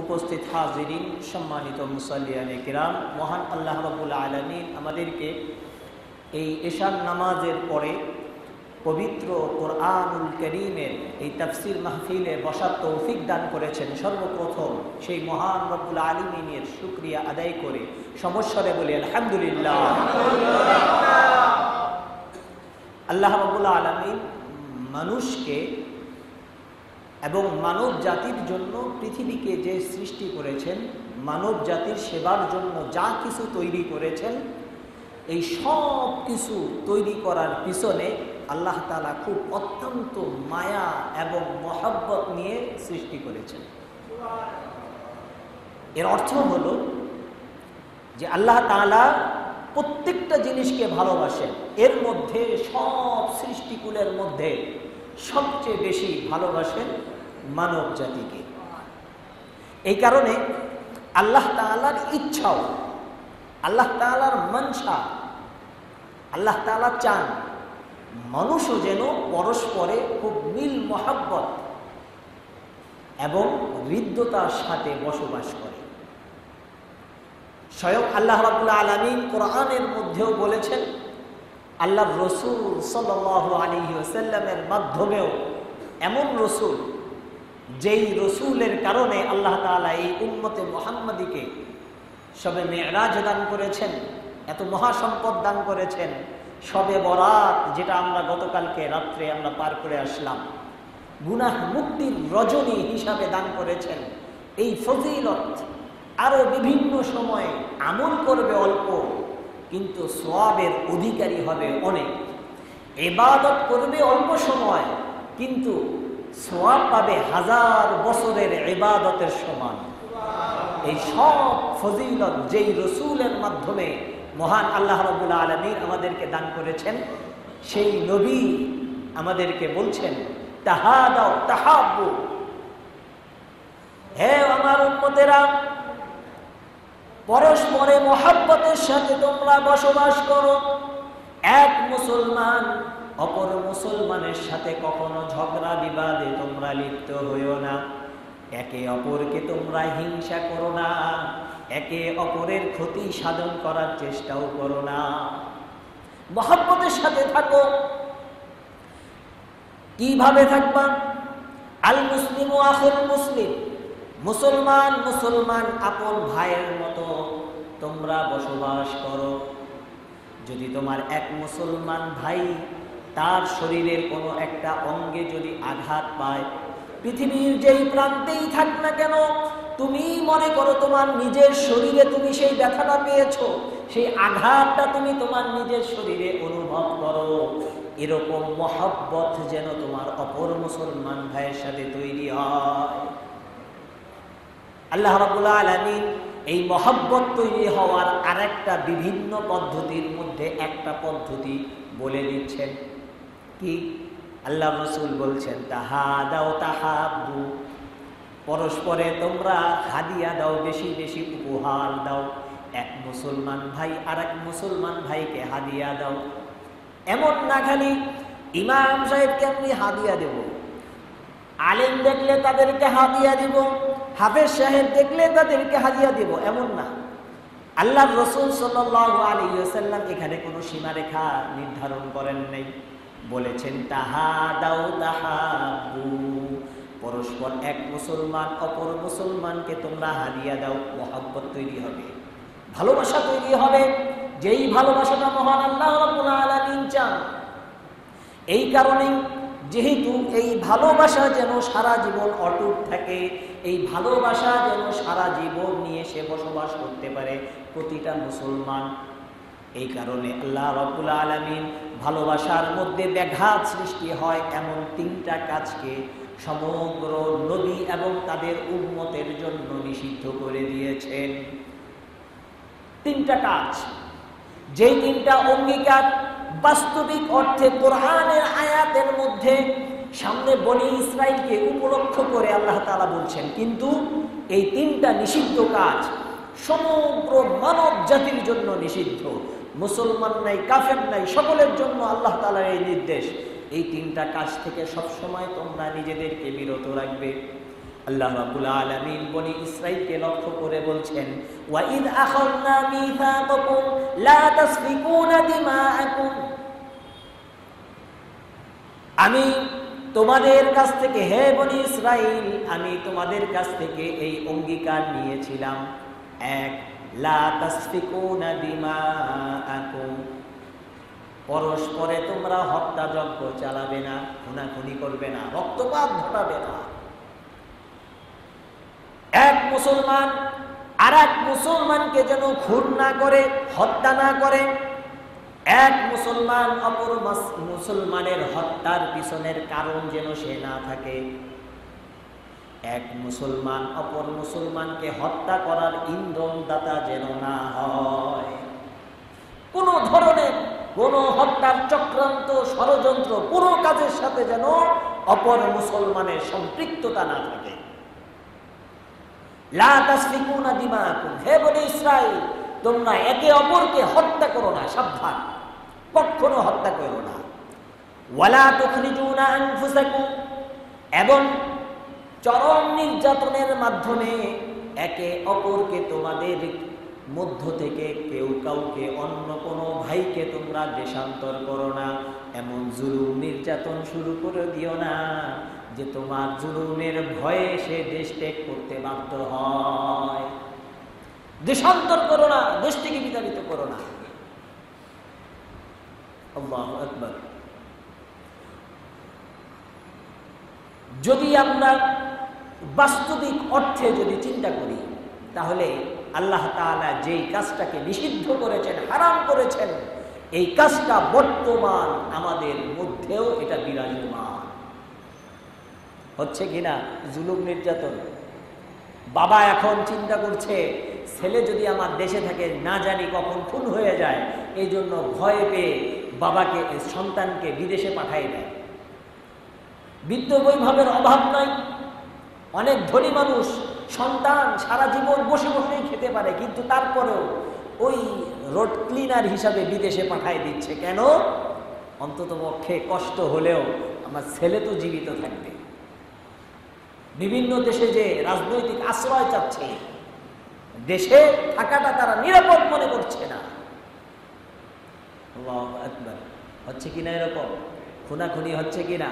উপস্থিত হাজিরিন, সম্মানিত মুসাল্লিয়ানে কিরাম, মহান আল্লাহ রাব্বুল আলামিন আমাদেরকে এই এশার নামাজের পরে পবিত্র কোরআনুল কারীমের এই তাফসীর মাহফিলে বসার তৌফিক দান করেছেন। সর্বপ্রথম সেই মহান রব্বুল আলামিনের শুকরিয়া আদায় করে সমস্বরে বলি আলহামদুলিল্লাহ। আল্লাহ রাব্বুল আলামিন মানুষকে এবং মানব জাতির জন্য পৃথিবীকে যে সৃষ্টি করেছেন, মানব জাতির সেবার জন্য যা কিছু তৈরি করেছেন, এই সব কিছু তৈরি করার পিছনে আল্লাহ তাআলা খুব অত্যন্ত মায়া এবং মহব্বত নিয়ে সৃষ্টি করেছেন। এর অর্থ হলো যে আল্লাহ তাআলা প্রত্যেকটা জিনিসকে ভালোবাসেন। এর মধ্যে সব সৃষ্টিকুলের মধ্যে সবচেয়ে বেশি ভালোবাসেন মানব জাতিকে। এই কারণে আল্লাহ তাআলার ইচ্ছাও, আল্লাহ তাআলার মনসা, আল্লাহ তাআলা চান মানুষও যেন পরস্পরে খুব মিল মহাব্বত এবং হৃদ্যতার সাথে বসবাস করে। স্বয়ং আল্লাহ রাব্বুল আলামিন কোরআনের মধ্যেও বলেছেন, আল্লাহর রসুল সাল্লাল্লাহু আলাইহি ওয়াসাল্লামের মাধ্যমেও এমন রসুল যেই রসুলের কারণে আল্লাহ তাআলা এই উম্মতে মুহাম্মাদিকে শবে মেরাজ দান করেছেন, এত মহাসম্পদ দান করেছেন। শবে বরাত, যেটা আমরা গতকালকে রাত্রে আমরা পার করে আসলাম, গুনাহ মুক্তির রজনী হিসাবে দান করেছেন। এই ফজিলত আরো বিভিন্ন সময়ে আমল করবে অল্প, কিন্তু সওয়াবের অধিকারী হবে অনেক। ইবাদত করবে অল্প সময়, কিন্তু সওয়াব পাবে 1000 বছরের ইবাদতের সমান। এই সব ফজিলত যেই রসুলের মাধ্যমে মহান আল্লাহ রাব্বুল আলামিন আমাদেরকে দান করেছেন, সেই নবী আমাদেরকে বলছেন, তাহাদাও তাহাব্বু, হে আমার উম্মতেরা, পরস্পরে মহব্বতের সাথে তোমরা বসবাস করো। এক মুসলমান অপর মুসলমানের সাথে কখনো ঝগড়া বিবাদে তোমরা লিপ্ত হইও না। একে অপরকে তোমরা হিংসা করো না, একে অপরের ক্ষতি সাধন করার চেষ্টাও করো না। মহব্বতের সাথে থাকো। কিভাবে থাকবা? আল মুসলিমু আখুল মুসলিম, মুসলমান মুসলমান আপন ভাইয়ের মতো তোমরা বসবাস করো। যদি তোমার এক মুসলমান ভাই তার শরীরের কোনো একটা অঙ্গে যদি আঘাত পায়, পৃথিবীর যেই প্রান্তেই থাক না কেন, তুমি মনে করো তোমার নিজের শরীরে তুমি সেই ব্যথাটা পেয়েছো, সেই আঘাতটা তুমি তোমার নিজের শরীরে অনুভব করো। এরকম মহব্বত যেন তোমার অপর মুসলমান ভাইয়ের সাথে তৈরি হয়। আল্লাহ রাব্বুল আলামিন এই মহব্বত তৈরি হওয়ার আরেকটা বিভিন্ন পদ্ধতির মধ্যে একটা পদ্ধতি বলে দিচ্ছেন। কি? আল্লাহ রাসূল বলছেন, তাহাদাও তাহাব্বু, পরস্পরে তোমরা হাদিয়া দাও, বেশি বেশি উপহার দাও। এক মুসলমান ভাই আরেক মুসলমান ভাইকে হাদিয়া দাও। এমন না খালি ইমাম সাহেবকে আমি হাদিয়া দেব, আলেম দেখলে তাদেরকে হাদিয়া দিব, হাফেজ সাহেব দেখলে তাদেরকে হাদিয়া দিব, এমন না। আল্লাহর রাসূল সাল্লাল্লাহু আলাইহি ওয়াসাল্লাম এখানে কোনো সীমারেখা নির্ধারণ করেন নাই। বলেছেন, তাহাদাও তাহাব্বু, পরস্পর এক মুসলমান অপর মুসলমানকে তোমরা হাদিয়া দাও। মহব্বত তৈরি হবে, ভালোবাসা তৈরি হবে, যেই ভালোবাসাটা মহান আল্লাহ রাব্বুল আলামিন চান। এই কারণেই যেহেতু এই ভালোবাসা যেন সারা জীবন অটুট থাকে, এই ভালোবাসা যেন সারা জীবন নিয়ে সে বসবাস করতে পারে প্রতিটা মুসলমান, এই কারণে আল্লাহ রাব্বুল আলামিন ভালোবাসার মধ্যে ব্যাঘাত সৃষ্টি হয় এমন 3টা কাজকে সমগ্র নবী এবং তাদের উম্মতের জন্য নিষিদ্ধ করে দিয়েছেন। 3টা কাজ, যেই 3টা অঙ্গীকার বাস্তবিক অর্থে কোরআনের আয়াতের মধ্যে সামনে বনি ইসরাইলকে উপলক্ষ করে আল্লাহ তাআলা বলছেন, কিন্তু এই 3টা নিষিদ্ধ কাজ সমগ্র মানব জাতির জন্য নিষিদ্ধ। মুসলমান নাই, কাফের নাই, সকলের জন্য আল্লাহ তাআলার এই নির্দেশ। এই 3টা কাজ থেকে সবসময় তোমরা নিজেদেরকে বিরত রাখবে। আল্লাহ রাব্বুল আলামিন বনি ইসরাঈলকে লক্ষ্য করে বলছেন, ওয়া ইদ আখাযনা মিসাকাকুম লা তাসফিকুনা দিমাআকুম, আমি তোমাদের কাছ থেকে, হে বনি ইসরাঈল, আমি তোমাদের কাছ থেকে এই অঙ্গীকার নিয়েছিলাম, এক, লা তাসফিকুনা দিমাআকুম, পরস্পরে তোমরা হত্যাযজ্ঞ চালাবে না, খুনাখুনি করবে না, রক্তপাত ঘটাবে না। এক মুসলমান আর এক মুসলমানকে যেন খুন না করে, হত্যা না করে, এক মুসলমান অপর মুসলমানের হত্যার পিছনের কারণ যেন সে না থাকে, এক মুসলমান অপর মুসলমানকে হত্যা করার ইন্ধনদাতা যেন না হয়, কোন ধরনের কোন হত্যার চক্রান্ত, ষড়যন্ত্র, কোন কাজের সাথে যেন অপর মুসলমানের সম্পৃক্ততা না থাকে। লা তাসফিকুনা দিমাআকুম, হে বনি ইসরাঈল, তোমরা একে অপরকে হত্যা করো না, সাবধান, কখনো হত্যা করো না। ওয়ালা তুখরিজুনা আনফুসাকুম, এবং চরম নির্যাতনের মাধ্যমে একে অপরকে, তোমাদের মধ্য থেকে কেউ কাউকে, অন্য কোনো ভাইকে তোমরা দেশান্তর করো না, এমন জুলুম নির্যাতন শুরু করে দিও না যে তোমার জুলুমের ভয়ে সে দেশ ত্যাগ করতে বাধ্য হয়। দেশান্তর করো না, দেশ থেকে বিতাড়িত করো না। আল্লাহু আকবার। যদি আমরা বাস্তবিক অর্থে যদি চিন্তা করি, তাহলে আল্লাহ তাআলা যেই কাজটাকে নিষিদ্ধ করেছেন, হারাম করেছেন, এই কাজটা বর্তমান আমাদের মধ্যেও এটা বিরাজমান হচ্ছে কিনা। জুলুম নির্যাতন, বাবা এখন চিন্তা করছে ছেলে যদি আমার দেশে থাকে না জানি কখন খুন হয়ে যায়, এই জন্য ভয় পেয়ে বাবাকে, সন্তানকে বিদেশে পাঠায় দেয়। বিত্ত বৈভবের অভাব নাই, অনেক ধনী মানুষ সন্তান সারা জীবন বসে বসেই খেতে পারে, কিন্তু তারপরেও ওই রোড ক্লিনার হিসাবে বিদেশে পাঠায় দিচ্ছে। কেন? অন্তত পক্ষে কষ্ট হলেও আমার ছেলে তো জীবিত থাকবে। বিভিন্ন দেশে যে রাজনৈতিক আশ্রয় চাচ্ছে, দেশে থাকাটা তারা নিরাপদ মনে করছে না। আল্লাহু আকবার। হচ্ছে কিনা এরকম? খুনাখুনি হচ্ছে কিনা?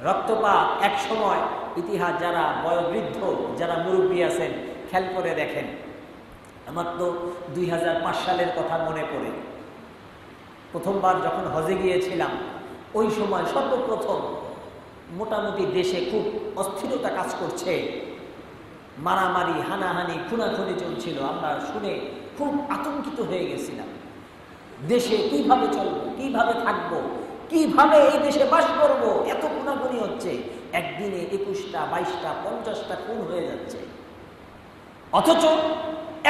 রক্তপাত এক সময় ইতিহাস, যারা বয়োবৃদ্ধ, যারা মুরব্বী আছেন, খেয়াল করে দেখেন। আমার তো 2005 সালের কথা মনে পড়ে। প্রথমবার যখন হজে গিয়েছিলাম, ওই সময় সর্বপ্রথম মোটামুটি দেশে খুব অস্থিরতা কাজ করছে, মারামারি, হানাহানি, খুনাখুনি চলছিল। আমরা শুনে খুব আতঙ্কিত হয়ে গেছিলাম। দেশে কিভাবে চলবো, কিভাবে থাকবো, কিভাবে এই দেশে বাস করবো, এত খুনাখুনি হচ্ছে। একদিনে 21টা, 22টা, 50টা খুন হয়ে যাচ্ছে। অথচ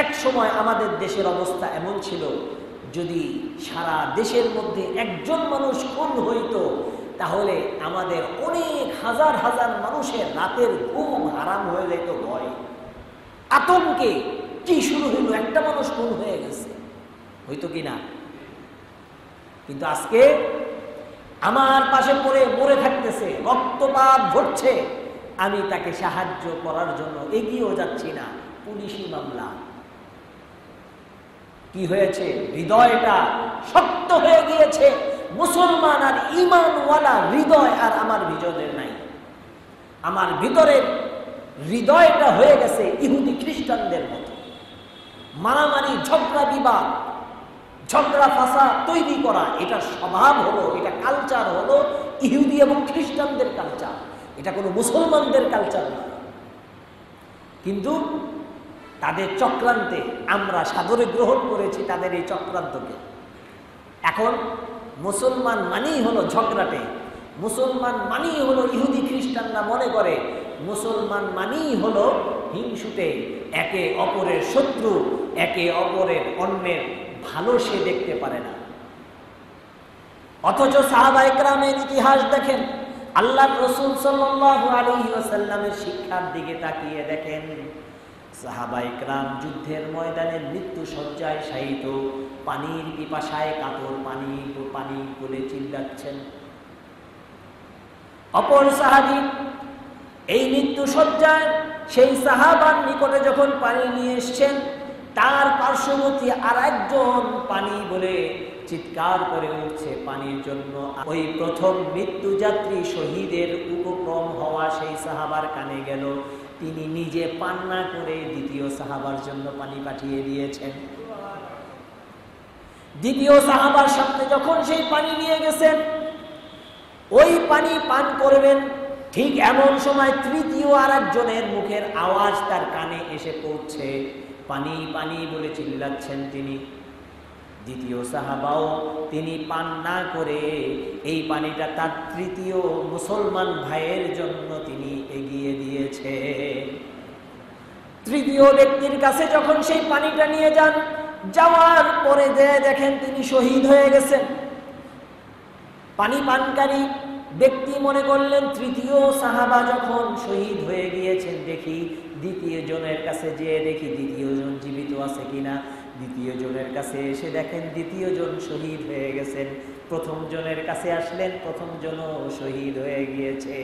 এক সময় আমাদের দেশের অবস্থা এমন ছিল, যদি সারা দেশের মধ্যে একজন মানুষ খুন হইত, তাহলে আমাদের অনেক হাজার হাজার মানুষের রাতের ঘুম হারাম হয়ে যেত। ভয়, আতঙ্কে কি শুরু হইল, একটা মানুষ খুন হয়ে গেছে, হইতো কিনা? কিন্তু আজকে আমার পাশে পড়ে মরে থাকতেছে, রক্তপাত ঘটছে, আমি তাকে সাহায্য করার জন্য এগিয়েও যাচ্ছি না, পুলিশি মামলা। কি হয়েছে? হৃদয়টা শক্ত হয়ে গিয়েছে। মুসলমান আর ঈমানওয়ালা হৃদয় আর আমার ভিতরের নাই। আমার ভিতরের হৃদয়টা হয়ে গেছে ইহুদি খ্রিস্টানদের মতো। মারামারি, ঝগড়া বিবাদ, ঝগড়া ফাসাদ তৈরি করা, এটা স্বভাব হলো, এটা কালচার হলো ইহুদি এবং খ্রিস্টানদের কালচার। এটা কোনো মুসলমানদের কালচার না। কিন্তু তাদের চক্রান্তে আমরা সাদরে গ্রহণ করেছি তাদের এই চক্রান্তকে। এখন মুসলমান মানেই হলো ঝগড়াটে, মুসলমান মানেই হলো ইহুদি খ্রিস্টানরা মনে করে মুসলমান মানেই হলো হিংসুটে, একে অপরের শত্রু, একে অপরের অন্যের ভালো সে দেখতে পারে না। অথচ সাহাবায়ে কেরামের ইতিহাস দেখেন, আল্লাহর রাসূল সাল্লাল্লাহু আলাইহি ওয়াসাল্লামের শিক্ষার দিকে তাকিয়ে দেখেন। সাহাবায়ে কেরাম যুদ্ধের ময়দানে মৃত্যু শয্যায় শায়িত, পানির পিপাসায় কাতর, পানি বলে চিল্লাচ্ছেন। অপর সাহাবী এই মৃত্যু সজ্জায় সেই সাহাবার নিকটে যখন পানি নিয়ে এসছেন, তার পার্শ্ববর্তী আর একজন পানি বলে চিৎকার করে উঠছে পানির জন্য। ওই প্রথম মৃত্যুযাত্রী শহীদের উপক্রম হওয়া সেই সাহাবার কানে গেল, তিনি নিজে পান না করে দ্বিতীয় সাহাবার জন্য পানি পাঠিয়ে দিয়েছেন। দ্বিতীয় সাহাবার সামনে যখন সেই পানি নিয়ে গেছেন, ওই পানি পান করবেন, ঠিক এমন সময় তৃতীয় আর একজনের মুখের আওয়াজ তার কানে এসে পৌঁছে, পানি পানি বলে চিল্লাচ্ছেন তিনি। দ্বিতীয় সাহাবাও তিনি পান না করে এই পানিটা তার তৃতীয় মুসলমান ভাইয়ের জন্য তিনি এগিয়ে দিয়েছে। তৃতীয় ব্যক্তির কাছে যখন সেই পানিটা নিয়ে যান, যাওয়ার পরে দেখেন তিনি শহীদ হয়ে গেছেন। পানি পানকারী ব্যক্তি মনে করলেন তৃতীয় সাহাবা যখন শহীদ হয়ে গিয়েছেন, দেখি দ্বিতীয় জনের কাছে যেয়ে দেখি দ্বিতীয় জন জীবিত আছে কিনা। দ্বিতীয় জনের কাছে এসে দেখেন দ্বিতীয় জন শহীদ হয়ে গেছেন। প্রথম জনের কাছে আসলেন, প্রথম জনও শহীদ হয়ে গিয়েছে।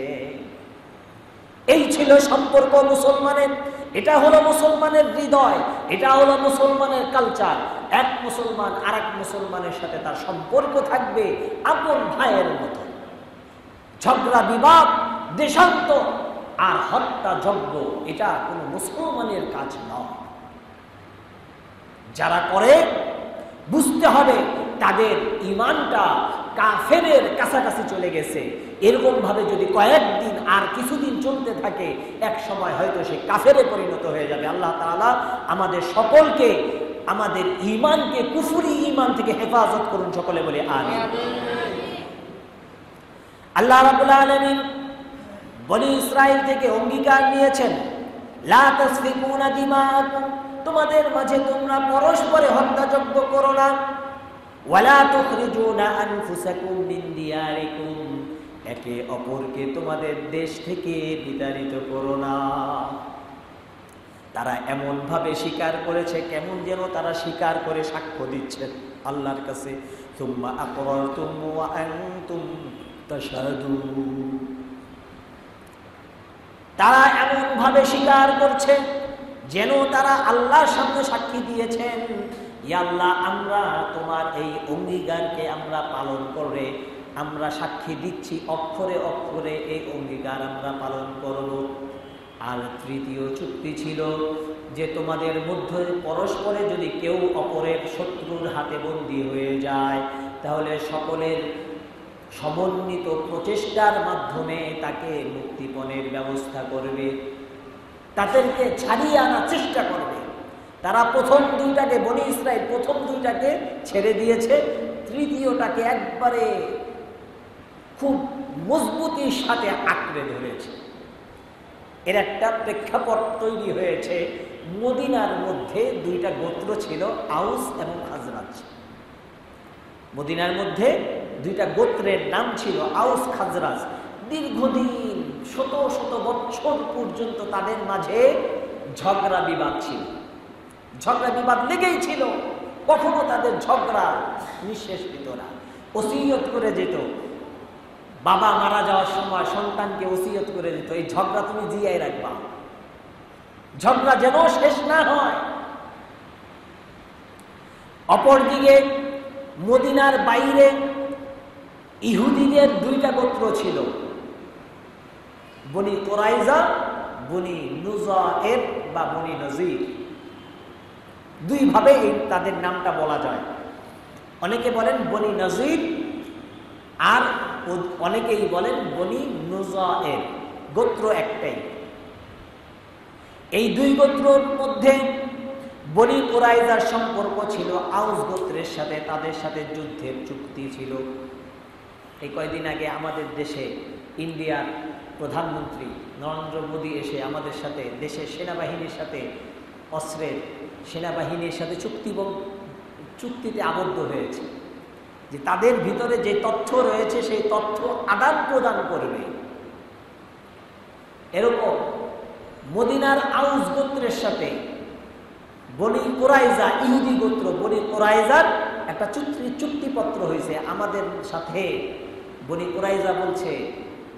এই ছিল সম্পর্ক মুসলমানের। এটা হলো মুসলমানের হৃদয়, এটা হলো মুসলমানের কালচার। এক মুসলমান আর এক মুসলমানের সাথে তার সম্পর্ক থাকবে আপন ভাইয়ের মতো। ঝগড়া বিবাদ, দেশান্তর আর হত্যা যজ্ঞ এটা কোনো মুসলমানের কাজ নয়। যারা করে বুঝতে হবে তাদের ঈমানটা কাফেরের কাছাকাছি চলে গেছে। এরকম ভাবে যদি কয়েকদিন আর কিছুদিন চলতে থাকে, এক সময় হয়তো সে কাফেরে পরিণত হয়ে যাবে। আল্লাহ তাআলা আমাদের সকলকে, আমাদের ঈমানকে কুফরি ঈমান থেকে হেফাজত করুন, সকলে বলে আমিন। আল্লাহ রাব্বুল আলামিন বনি ইসরাইল থেকে অঙ্গীকার নিয়েছেন, লা তাসফিকুনা দিমাআকুম, তোমাদের মাঝে তোমরা পরস্পরে হত্যাযজ্ঞ করো না। ওয়ালা তুখরিজুনা আনফুসাকুম মিন দিয়ারিকুম, একে অপরকে তোমাদের দেশ থেকে বিতাড়িত করো না। তারা এমন ভাবে স্বীকার করেছে, কেমন যেন তারা স্বীকার করে সাক্ষ্য দিচ্ছেন আল্লাহর কাছে, সুম্মা আকরারতুম ওয়া আনতুম তাশহাদুন। তারা এমন ভাবে স্বীকার করছে যেন তারা আল্লাহর সামনে সাক্ষী দিয়েছেন, ইয়া আল্লাহ, আমরা তোমার এই অঙ্গীকারকে আমরা পালন করে আমরা সাক্ষী দিচ্ছি, অক্ষরে অক্ষরে এই অঙ্গীকার আমরা পালন করব। আর তৃতীয় চুক্তি ছিল যে তোমাদের মধ্যে পরস্পরে যদি কেউ অপরের শত্রুর হাতে বন্দী হয়ে যায়, তাহলে সকলের সমন্বিত প্রচেষ্টার মাধ্যমে তাকে মুক্তিপণের ব্যবস্থা করবে, তাদেরকে ছাড়িয়ে আনার চেষ্টা করবে। তারা প্রথম দুইটাকে, বনি ইসরাইল প্রথম দুইটাকে ছেড়ে দিয়েছে, তৃতীয়টাকে একবারে খুব মজবুতির সাথে আঁকড়ে ধরেছে। এর একটা প্রেক্ষাপট তৈরি হয়েছে। মদিনার মধ্যে দুইটা গোত্র ছিল, আউস এবং খাজরাজ। মদিনার মধ্যে দুইটা গোত্রের নাম ছিল আউস খাজরাজ। দীর্ঘদিন শত শত বছর পর্যন্ত তাদের মাঝে ঝগড়া বিবাদ ছিল, ঝগড়া বিবাদ লেগেই ছিল। কখনো তাদের ঝগড়া নিঃশেষ হতো না। ওসিয়ত করে যেত, বাবা মারা যাওয়ার সময় সন্তানকে ওসিয়ত করে দিত, এই ঝগড়া তুমি জিয়াই রাখবা, ঝগড়া যেন শেষ না হয়। অপরদিকে মদিনার বাইরে ইহুদিদের দুইটা গোত্র ছিল, বনি কুরাইজা, বনি নুজায়ের বা বনি নজির। দুইভাবে তাদের নামটা বলা যায়। অনেকে বলেন বনি নজির আর অনেকেই বলেন বনি নুজায়ের, গোত্র একটাই। এই দুই গোত্রের মধ্যে বনি কুরাইজার সম্পর্ক ছিল আউস গোত্রের সাথে, তাদের সাথে যুদ্ধের চুক্তি ছিল। এই কয়দিন আগে আমাদের দেশে ইন্ডিয়ার প্রধানমন্ত্রী নরেন্দ্র মোদী এসে আমাদের সাথে, দেশের সেনাবাহিনীর সাথে, অস্ত্রের সেনাবাহিনীর সাথে চুক্তিতে আবদ্ধ হয়েছে যে তাদের ভিতরে যে তথ্য রয়েছে সেই তথ্য আদান প্রদান করবে। এরকম মদিনার আউস গোত্রের সাথে বনি কুরাইজা, ইহুদি গোত্র বনি কুরাইজার একটা চুক্তিপত্র হয়েছে আমাদের সাথে। বনি কুরাইজা বলছে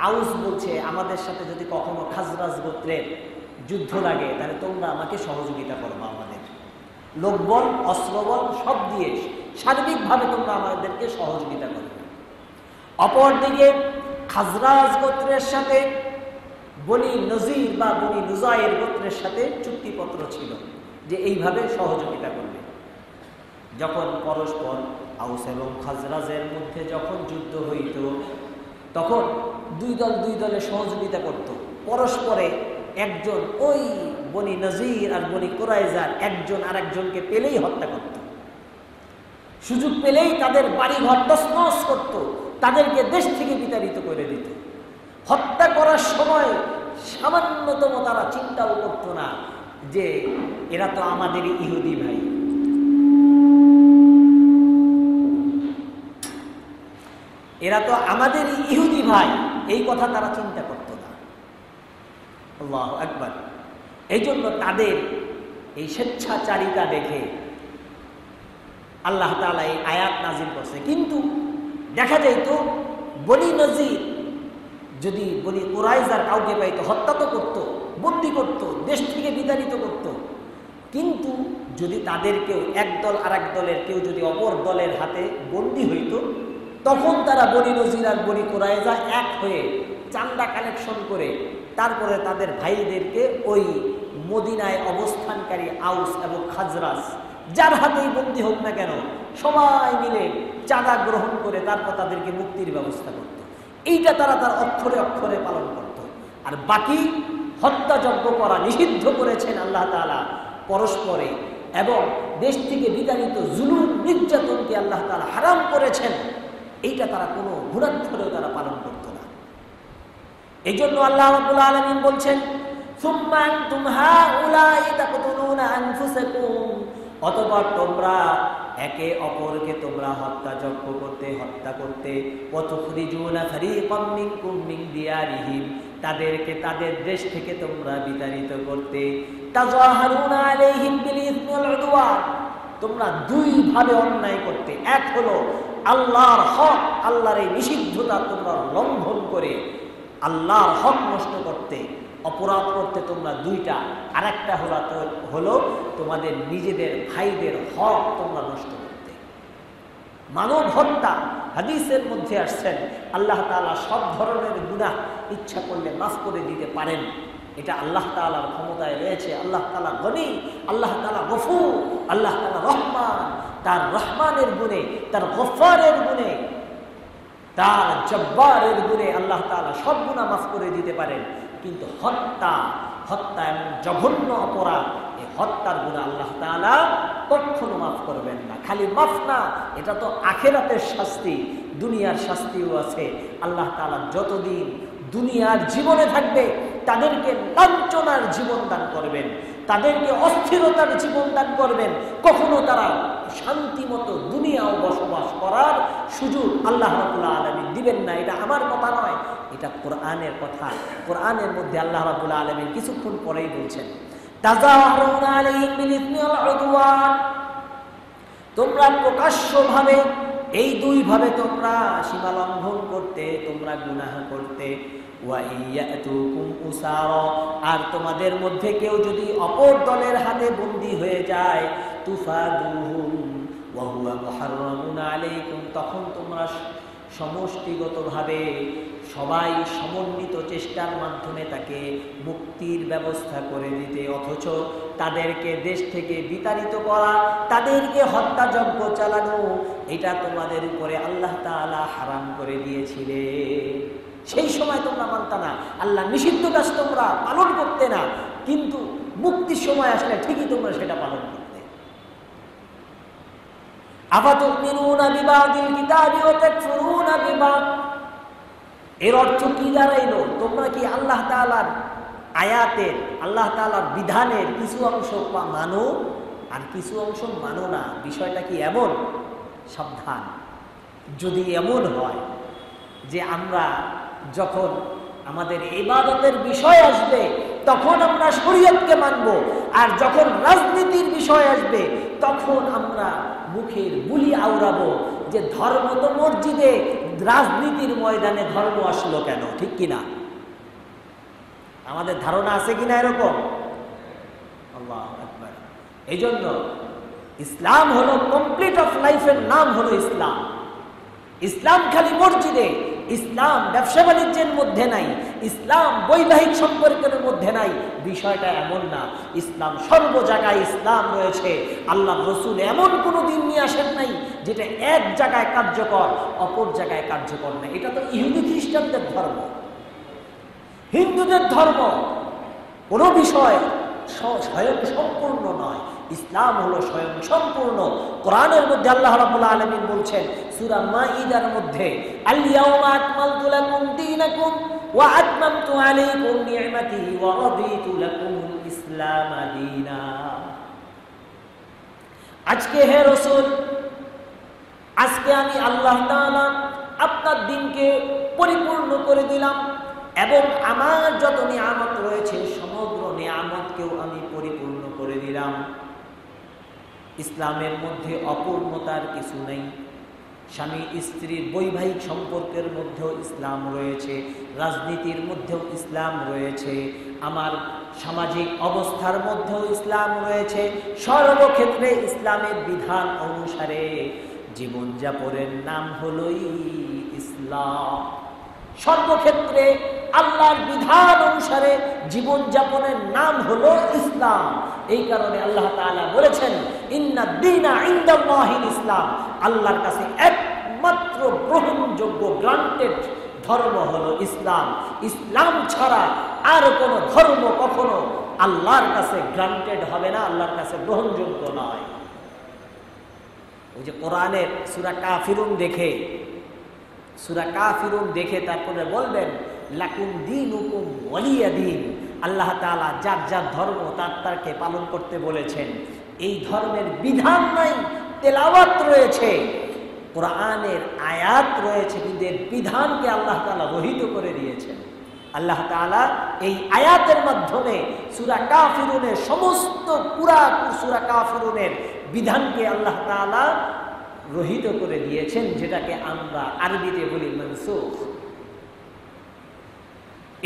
আউস বলছে, আমাদের সাথে যদি কখনো খাজরাজ গোত্রের যুদ্ধ লাগে তাহলে তোমরা আমাকে সহযোগিতা করবা, আমাদের লোকবল অস্ত্রবল সব দিয়ে সার্বিকভাবে তোমরা আমাদেরকে সহযোগিতা করবে। অপরদিকে খাজরাজ গোত্রের সাথে বনি নজির বা বনি নুজাইর গোত্রের সাথে চুক্তিপত্র ছিল যে এইভাবে সহযোগিতা করবে। যখন পরস্পর আউস এবং খাজরাজের মধ্যে যখন যুদ্ধ হইত তখন দুই দলে সহযোগিতা করত। পরস্পরে একজন ওই বনি নজির আর বনি কুরাইজার একজন আরেকজনকে পেলেই হত্যা করত, সুযোগ পেলেই তাদের বাড়িঘর তছনছ করত, তাদেরকে দেশ থেকে বিতাড়িত করে দিত। হত্যা করার সময় সামান্যতম তারা চিন্তাও করত না যে এরা তো আমাদের ইহুদি ভাই, এরা তো আমাদের ইহুদি ভাই, এই কথা তারা চিন্তা করত না। আল্লাহু আকবার। এই জন্য তাদের এই স্বেচ্ছাচারিতা দেখে আল্লাহ তাআলা এই আয়াত নাজিল করছে। কিন্তু দেখা যাইত বনি নজির যদি বনি কুরাইজার কাউকে পাইতো হত্যা তো করত, বন্দী করত, দেশ থেকে বিতাড়িত করত। কিন্তু যদি তাদের কেউ একদল আর এক দলের কেউ যদি অপর দলের হাতে বন্দী হইত তখন তারা বনি নজির আর বনি কুরাইজা এক হয়ে চান্দা কালেকশন করে তারপরে তাদের ভাইদেরকে ওই মদিনায় অবস্থানকারী আউস এবং খাজরাজ যার হাতেই বন্দী হোক না কেন সবাই মিলে চাঁদা গ্রহণ করে তারপর তাদেরকে মুক্তির ব্যবস্থা করত। এইটা তারা তার অক্ষরে অক্ষরে পালন করত। আর বাকি হত্যাযজ্ঞ করা নিষিদ্ধ করেছেন আল্লাহ তাআলা পরস্পরে, এবং দেশ থেকে বিতাড়িত জুলুম নির্যাতনকে আল্লাহ তাআলা হারাম করেছেন। এইটা তারা কোনো ঘুণাক্ষরেও তারা পালন করত না। এই জন্য আল্লাহ রাব্বুল আলামিন বলছেন, সুম্মা আনতুম হাউলাই তাকতুলুনা আনফুসাকুম, অতঃপর তোমরা একে অপরকে তোমরা হত্যা করতে ওয়াতুখরিজুনা ফারীকাম মিনকুম মিন দিয়ারিহিম, তাদেরকে তাদের দেশ থেকে তোমরা বিতাড়িত করতে, তাযাহারুনা আলাইহিম বিল ইসমি ওয়াল উদওয়ান, তোমরা দুই ভাবে অন্যায় করতে। এক হলো আল্লাহর হক, আল্লাহর এই নিষিদ্ধতা তোমরা লঙ্ঘন করে আল্লাহর হক নষ্ট করতে, অপরাধ করতে তোমরা দুইটা। আরেকটা হলো তোমাদের নিজেদের ভাইদের হক তোমরা নষ্ট করতে। মানব হত্যা, হাদিসের মধ্যে আসছেন আল্লাহ তাআলা সব ধরনের গুনাহ ইচ্ছা করলে মাফ করে দিতে পারেন। এটা আল্লাহ তাআলার ক্ষমতায় রয়েছে। আল্লাহ তাআলা গনি, আল্লাহ তাআলা গফুর, আল্লাহ তাআলা রহমান। তার রহমানের গুণে, তার গফফারের গুণে, তার জব্বারের গুণে আল্লাহ তাআলা সব গুনাহ মাফ করে দিতে পারেন। কিন্তু হত্যা এমন জঘন্য অপরাধ, এই হত্যার গুনাহ আল্লাহ তাআলা কখনো মাফ করবেন না। খালি মাফ না, এটা তো আখিরাতের শাস্তি, দুনিয়ার শাস্তিও আছে। আল্লাহ তাআলা যতদিন দুনিয়ার জীবনে থাকবে তাদেরকে লাঞ্ছনার জীবন দান করবেন, তাদেরকে অস্থিরতার জীবন দান করবেন। কখনো তারা শান্তিমতো দুনিয়াও বসবাস করার সুযোগ আল্লাহ রাব্বুল আলামিন দিবেন না। এটা আমার কথা নয়, এটা কোরআনের কথা। কোরআনের মধ্যে আল্লাহ রাব্বুল আলামিন কিছুক্ষণ পরেই বলছেন, তাযাহারুনা আলাইহিম বিল ইসমি ওয়াল উদওয়ান, তোমরা প্রকাশ্যভাবে এই দুই ভাবে তোমরা সীমা লঙ্ঘন করতে, তোমরা গুনাহ করতে। ওয়া ইয়াতুকুম উসারা, আর তোমাদের মধ্যে কেউ যদি অপর দলের হাতে বন্দী হয়ে যায়, তুফাদুহুম ওয়া হুয়া মুহাররামুন আলাইকুম, তখন তোমরা সমষ্টিগতভাবে সবাই সমন্বিত চেষ্টার মাধ্যমে তাকে মুক্তির ব্যবস্থা করে দিতে। অথচ তাদেরকে দেশ থেকে বিতাড়িত করা, তাদেরকে হত্যাযজ্ঞ চালানো, এটা তোমাদের উপরে আল্লাহ তাআলা হারাম করে দিয়েছিলেন। সেই সময় তোমরা মানতা না, আল্লাহ নিষিদ্ধ কাজ তোমরা পালন করতে না, কিন্তু মুক্তির সময় আসলে ঠিকই তোমরা সেটা পালন করতে। আফাতুমিনুনা বিবাদিল কিতাবি ওয়া তাকফুরুনা বিবাদ, এর অর্থ কি দাঁড়াইলো? তোমরা কি আল্লাহ তাআলার আয়াতের, আল্লাহ তাআলার বিধানের কিছু অংশ মানো আর কিছু অংশ মানো না? বিষয়টা কি এমন? সাবধান, যদি এমন হয় যে আমরা যখন আমাদের ইবাদতের বিষয় আসবে তখন আমরা শরীয়তকে মানব। আর যখন রাজনীতির বিষয় আসবে তখন আমরা মুখের বুলি আওড়াবো যে ধর্ম তো মসজিদে, রাজনীতির ময়দানে ধর্ম আসলো কেন? ঠিক কিনা? আমাদের ধারণা আছে কিনা এরকম? আল্লাহু আকবার। এই জন্য ইসলাম হলো কমপ্লিট অফ লাইফের নাম হলো ইসলাম। ইসলাম খালি মসজিদে, ইসলাম ব্যবসা বাণিজ্যের মধ্যে নাই, ইসলাম বৈবাহিক সম্পর্কের মধ্যে নাই, বিষয়টা এমন না। ইসলাম সর্ব জায়গায় ইসলাম রয়েছে। আল্লাহ রসুল এমন কোনো দিন নিয়ে আসেন নাই যেটা এক জায়গায় কার্যকর অপর জায়গায় কার্যকর নাই। এটা তো ইহুদি খ্রিস্টানদের ধর্ম, হিন্দুদের ধর্ম। কোনো বিষয় স্বয়ং সম্পূর্ণ নয়, ইসলাম হলো স্বয়ং সম্পূর্ণ। কোরআনের মধ্যে আল্লাহ রাব্বুল আলামিন বলছেন সূরা মাঈদার মধ্যে, আল ইয়াউমা আকমালতু লাকুম দীনাকুম ওয়া আতমামতু আলাইকুম নি'মাতি ওয়া রাদিতু লাকুমুল ইসলাম দীনা। আজকে হে রাসূল, আজকে আমি আল্লাহ তাআলা আপনার দিনকে পরিপূর্ণ করে দিলাম এবং আমার যত নিয়ামত রয়েছে সমগ্র নিয়ামতকেও আমি পরিপূর্ণ করে দিলাম। ইসলামের মধ্যে অপূর্ণতার কিছু নেই। স্বামী স্ত্রীর বৈবাহিক সম্পর্কের মধ্যেও ইসলাম রয়েছে, রাজনীতির মধ্যেও ইসলাম রয়েছে, আমার সামাজিক অবস্থার মধ্যেও ইসলাম রয়েছে। সর্বক্ষেত্রে ইসলামের বিধান অনুসারে জীবনযাপনের নাম হলোই ইসলাম। সর্বক্ষেত্রে আল্লাহর বিধান অনুসারে জীবনযাপনের নাম হলো ইসলাম। এই কারণে আল্লাহ তাআলা বলেছেন ইন্নাদ দীনা ইনদাল্লাহিল ইসলাম, আল্লাহর কাছে একমাত্র গ্রহণযোগ্য গ্রান্টেড ধর্ম হলো ইসলাম। ইসলাম ছাড়া আর কোনো ধর্ম কখনো আল্লাহর কাছে গ্রান্টেড হবে না, আল্লাহর কাছে গ্রহণযোগ্য নয়। ওই যে কোরআনের সূরা কাফিরুন দেখে তারপরে বলবেন লাকুম দীনুকুম ওয়ালিয়া দীন। আল্লাহ তাআলা যার যার ধর্ম তারকে পালন করতে বলেছেন। এই ধর্মের বিধান নাই, তেলাওয়াত রয়েছে, কোরআনের আয়াত রয়েছে, কিন্তু এর বিধানকে আল্লাহ তাআলা রহিত করে দিয়েছেন। আল্লাহ তাআলা এই আয়াতের মাধ্যমে সূরা কাফিরুনের সমস্ত পুরা সূরা কাফিরুনের বিধানকে আল্লাহ তাআলা রহিত করে দিয়েছেন, যেটাকে আমরা আরবিতে বলি মানসুখ।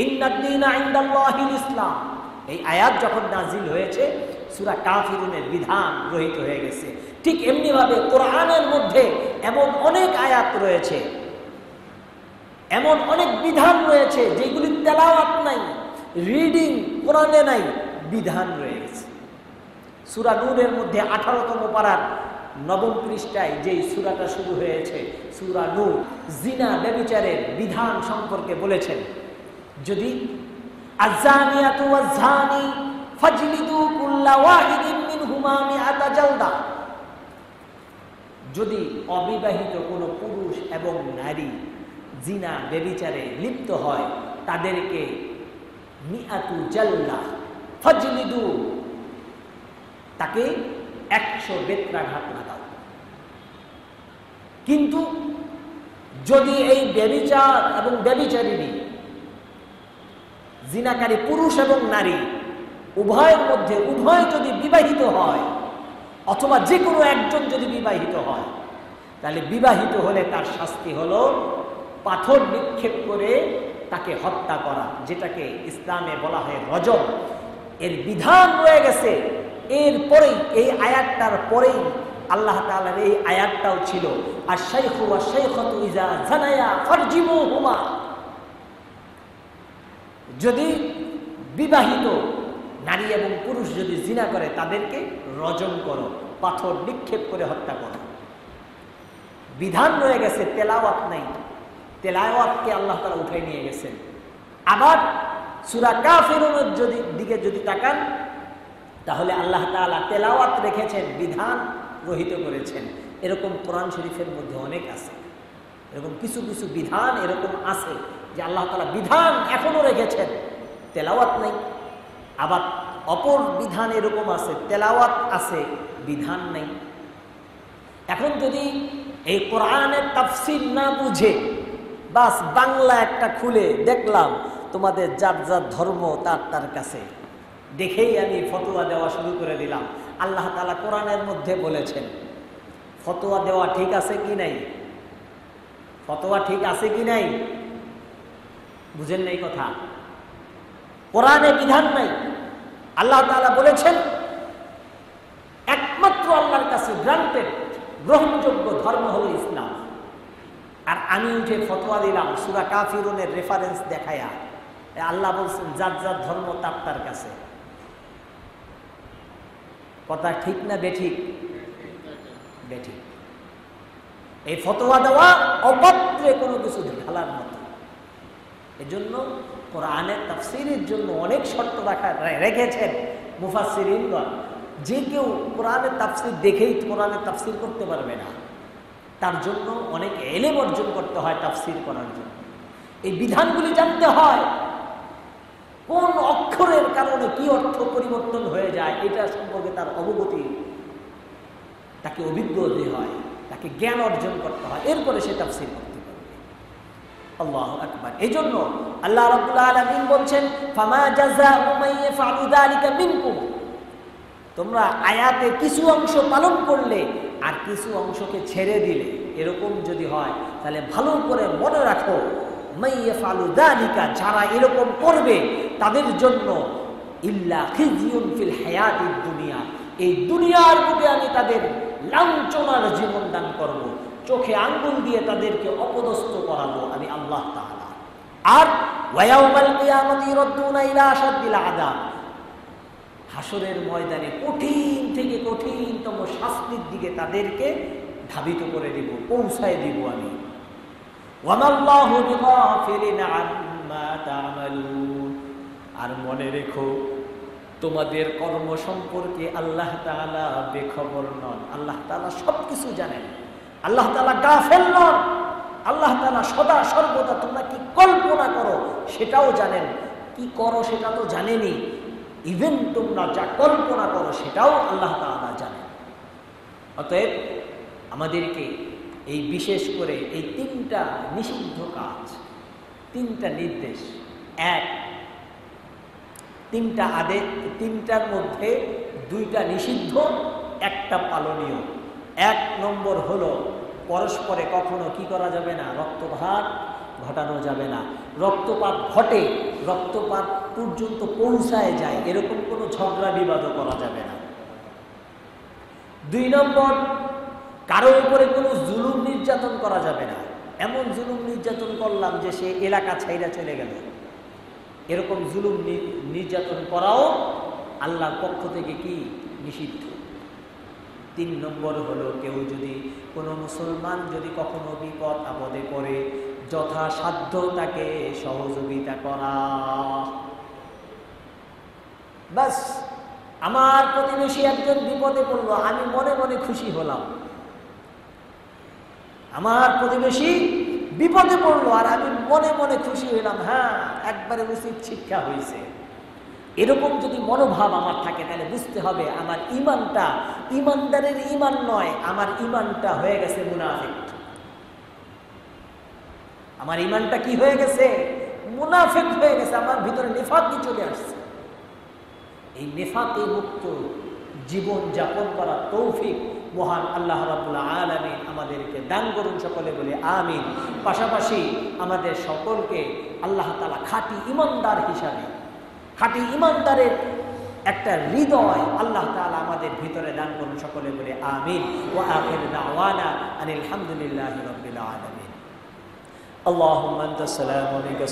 ইন্নাদ দীনা ইনদাল্লাহিল ইসলাম, এই আয়াত যখন নাজিল হয়েছে সূরা কাফিরুনের বিধান রহিত হয়ে গেছে। ঠিক এমনি ভাবে কোরআনের মধ্যে এমন অনেক আয়াত রয়েছে, এমন অনেক বিধান রয়েছে যেগুলি তেলাওয়াত নাই, রিডিং কোরআনে নাই, বিধান রয়েছে। সূরা নূরের মধ্যে 18তম পারার 9ম পৃষ্ঠায় যেই সূরাটা শুরু হয়েছে, সূরা নূর, জিনা ব্যভিচারের বিধান সম্পর্কে বলেছেন, যদি আযানিয়াতু ওয়াযানি ফাজলিদু কুল্লা ওয়াহিদিন মিনহুমা মিআতা জালদা, যদি অবিবাহিত কোনো পুরুষ এবং নারী জিনা ব্যভিচারে লিপ্ত হয় তাদেরকে মিআতু জালদা ফাজলিদু, তাকে 100 বেত্রাঘাত লাগাও। কিন্তু যদি এই ব্যভিচার এবং ব্যভিচারিণী জিনাকারী পুরুষ এবং নারী উভয়ের মধ্যে উভয় যদি বিবাহিত হয় অথবা যে কোনো একজন যদি বিবাহিত হয়, তাহলে বিবাহিত হলে তার শাস্তি হলো পাথর নিক্ষেপ করে তাকে হত্যা করা, যেটাকে ইসলামে বলা হয় রজম। এর বিধান রয়ে গেছে। এরপরেই এই আয়াতটার পরেই আল্লাহ তাআলার এই আয়াতটাও ছিল, আর শাইখু ওয়া শাইখাতু ইযা জানায়া ফারজিমুহুমা, যদি বিবাহিত নারী এবং পুরুষ যদি জিনা করে তাদেরকে রজম করো, পাথর নিক্ষেপ করে হত্যা করো। বিধান রয়ে গেছে, তেলাওয়াত নাই। তেলাওয়াতকে আল্লাহ তাআলা উঠাই নিয়ে গেছেন। আবার সূরা কাফিরুনের দিকে যদি তাকান তাহলে আল্লাহ তাআলা তেলাওয়াত রেখেছেন, বিধান রহিত করেছেন। এরকম কোরআন শরীফের মধ্যে অনেক আছে, এরকম কিছু কিছু বিধান এরকম আছে যে আল্লাহ তাআলা বিধান এখনো রেখেছেন, তেলাওয়াত নাই। আবার অপর বিধান এরকম আছে, তেলাওয়াত আছে, বিধান নেই। এখন যদি এই কোরআনের তাফসীর না বুঝে বাস বাংলা একটা খুলে দেখলাম তোমাদের যার যার ধর্ম তার তার কাছে, দেখেই আমি ফতোয়া দেওয়া শুরু করে দিলাম। আল্লাহ তাআলা কোরআনের মধ্যে বলেছেন ফতোয়া দেওয়া ঠিক আছে কি নাই? ফতোয়া ঠিক আছে কি নাই? বুঝেন নাই কথা? কোরআনে বিধান নাই। আল্লাহ তাআলা বলেছেন একমাত্র আল্লাহর কাছে গ্রান্টেড গ্রহণযোগ্য ধর্ম হলো ইসলাম। আর আমি উঠে ফতোয়া দিলাম সূরা কাফিরুনের রেফারেন্স দেখায়া। আল্লাহ বলছেন যার যার ধর্ম তার তার কাছে। কথা ঠিক না বেঠিক? বেঠিক। এই ফতোয়া দেওয়া অপাত্রে কোনো কিছু ঢালার মতো। এজন্য কোরআনের তাফসীরের জন্য অনেক শর্ত রেখেছেন মুফাসসিরিনগণ। যে কেউ কোরআনের তাফসীর দেখেই কোরআনের তাফসীর করতে পারবে না, তার জন্য অনেক ইলম অর্জন করতে হয় তাফসীর করার জন্য। এই বিধানগুলি জানতে হয়, কোন অক্ষরের কারণে কি অর্থ পরিবর্তন হয়ে যায় এটা সম্পর্কে তার অবগতি, তাকে অভিজ্ঞ হতে হয়, তাকে জ্ঞান অর্জন করতে হয়, এরপরে সে তাফসীর করতে পারবে। আল্লাহু আকবার। এজন্য আল্লাহ রাব্বুল আলামিন বলছেন ফামা জাযাউ মান ইয়াফআলু যালিকা মিনকুম, তোমরা আয়াতে কিছু অংশ পালন করলে আর কিছু অংশকে ছেড়ে দিলে, এরকম যদি হয় তাহলে ভালো করে মনে রাখো মান ইয়াফআলু যালিকা, যারা এরকম করবে তাদের জন্য ইল্লা খিজিয়ুন ফিল হায়াতিদ দুনিয়া, এই দুনিয়ার বুকে আমি তাদের লাঞ্ছনার জীবন দান করব, চোখে আঙ্গুল দিয়ে তাদেরকে অপদস্থ করাবো আমি আল্লাহ তাআলা। আর ওয়া ইয়াউমাল কিয়ামাতি ইরাদ্দুনা ইলা আশাদ্দিল আযাব, হাসরের ময়দানে কঠিন থেকে কঠিনতম শাস্তির দিকে তাদেরকে ধাবিত করে দিব, পৌঁছায় দিব আমি। ওয়া মাল্লাহু বিগাফিলিন আম্মা তা'মালুন, আর মনে রেখো তোমাদের কর্ম সম্পর্কে আল্লাহ তাআলা বেখবর নন। আল্লাহ তাআলা সবকিছু জানেন। আল্লাহ তাআলা গাফেল নন। আল্লাহ তাআলা সদা সর্বদা তোমরা কি কল্পনা করো সেটাও জানেন, কি করো সেটা তো জানেনই, ইভেন তোমরা যা কল্পনা করো সেটাও আল্লাহ তাআলা জানেন। অতএব আমাদেরকে এই বিশেষ করে এই তিনটা নিষিদ্ধ কাজ, তিনটা নির্দেশ, এক তিনটা আদেশ, তিনটার মধ্যে দুইটা নিষিদ্ধ, একটা পালনীয়। এক নম্বর হলো পরস্পরে কখনো কি করা যাবে না, রক্তপাত ঘটানো যাবে না। রক্তপাত ঘটে, রক্তপাত পর্যন্ত পৌঁছায় যায়, এরকম কোনো ঝগড়া বিবাদও করা যাবে না। দুই নম্বর, কারো উপরে কোনো জুলুম নির্যাতন করা যাবে না। এমন জুলুম নির্যাতন করলাম যে সে এলাকা ছাইরা চলে গেল, এরকম জুলুম নির্যাতন করাও আল্লাহর পক্ষ থেকে কি নিষিদ্ধ। তিন নম্বর হলো কেউ যদি কোনো মুসলমান যদি কখনো বিপদ আপদে পড়ে যথাসাধ্য তাকে সহযোগিতা করা। বাস, আমার প্রতিবেশী একজন বিপদে পড়লো, আমি মনে মনে খুশি হলাম। আমার প্রতিবেশী বিপদে পড়লো আর আমি মনে মনে খুশি হইলাম, হ্যাঁ একবারে উচিত শিক্ষা হয়েছে। এরকম যদি মনোভাব আমার থাকে তাহলে বুঝতে হবে আমার ইমানটা ইমানদারের ইমান নয়, আমার ইমানটা হয়ে গেছে মুনাফিক। আমার ইমানটা কি হয়ে গেছে? মুনাফিক হয়ে গেছে, আমার ভিতরে নিফাকি চলে আসছে। এই নিফাকে মুক্ত জীবন যাপন করার তৌফিক মহান আল্লাহ রাব্বুল আলামিন আমাদেরকে দান করুন, সকলে বলে আমিন। পাশাপাশি আমাদের সকলকে আল্লাহ তাআলা খাঁটি ইমানদার হিসাবে, খাঁটি ইমানদারের একটা হৃদয় আল্লাহ তাআলা আমাদের ভিতরে দান করুন, সকলে বলে আমিন। ওয়া আখিরু দাওয়ানা আনিল হামদুলিল্লাহি রাব্বিল আলামিন। আল্লাহুম্মা আনতাস সালামু আলাইকা।